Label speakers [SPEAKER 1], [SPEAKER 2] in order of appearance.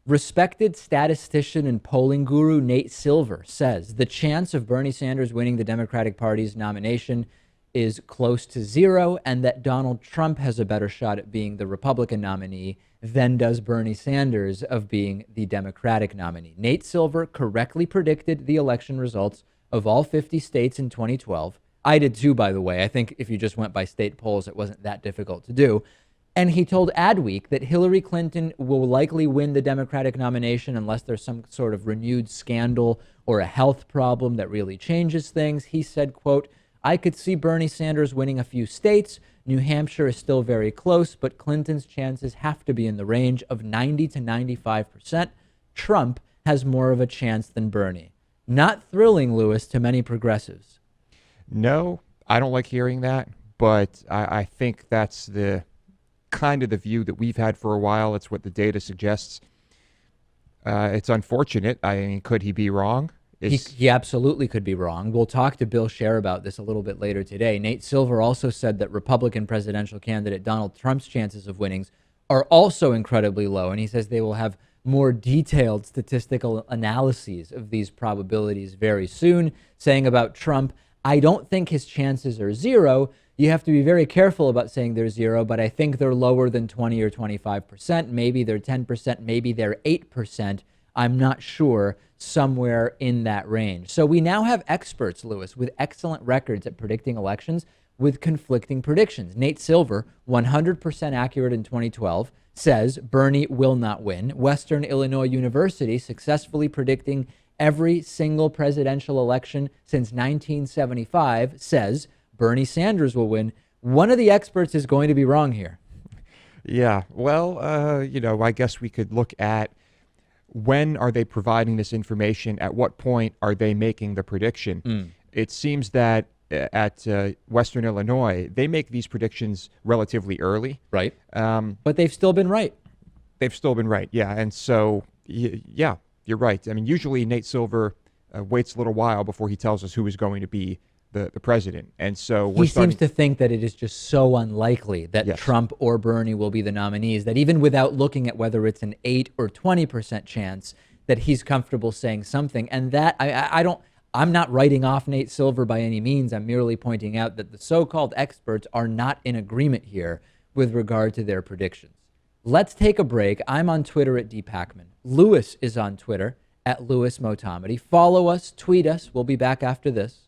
[SPEAKER 1] Respected statistician and polling guru Nate Silver says the chance of Bernie Sanders winning the Democratic Party's nomination is close to zero, and that Donald Trump has a better shot at being the Republican nominee than does Bernie Sanders of being the Democratic nominee. Nate Silver correctly predicted the election results of all 50 states in 2012. I did too, by the way. I think if you just went by state polls, it wasn't that difficult to do. And he told Adweek that Hillary Clinton will likely win the Democratic nomination unless there's some sort of renewed scandal or a health problem that really changes things. He said, quote, "I could see Bernie Sanders winning a few states. New Hampshire is still very close, but Clinton's chances have to be in the range of 90 to 95%. Trump has more of a chance than Bernie." Not thrilling, Lewis, to many progressives.
[SPEAKER 2] No, I don't like hearing that, but I think that's the kind of the view that we've had for a while. It's what the data suggests. It's unfortunate. I mean, could he be wrong?
[SPEAKER 1] He absolutely could be wrong. We'll talk to Bill Scher about this a little bit later today. Nate Silver also said that Republican presidential candidate Donald Trump's chances of winnings are also incredibly low, and he says they will have more detailed statistical analyses of these probabilities very soon, saying about Trump, "I don't think his chances are zero. You have to be very careful about saying they're zero, but I think they're lower than 20 or 25%. Maybe they're 10%, maybe they're 8%. I'm not sure, somewhere in that range." So we now have experts, Lewis, with excellent records at predicting elections with conflicting predictions. Nate Silver, 100% accurate in 2012, says Bernie will not win. Western Illinois University, successfully predicting every single presidential election since 1975, says Bernie Sanders will win. One of the experts is going to be wrong here.
[SPEAKER 2] Yeah, well, I guess we could look at when are they providing this information? At what point are they making the prediction? It seems that at Western Illinois, they make these predictions relatively early.
[SPEAKER 1] Right. But they've still been right.
[SPEAKER 2] They've still been right, yeah. And so, yeah, you're right. I mean, usually Nate Silver waits a little while before he tells us who is going to be the president. And so
[SPEAKER 1] he seems to think that it is just so unlikely that
[SPEAKER 2] Yes.
[SPEAKER 1] Trump or Bernie will be the nominees that even without looking at whether it's an 8 or 20% chance, that he's comfortable saying something. And that I'm not writing off Nate Silver by any means. I'm merely pointing out that the so-called experts are not in agreement here with regard to their predictions. Let's take a break. I'm on Twitter at @Pakman. Lewis is on Twitter at Lewis Motomedy. Follow us, tweet us. We'll be back after this.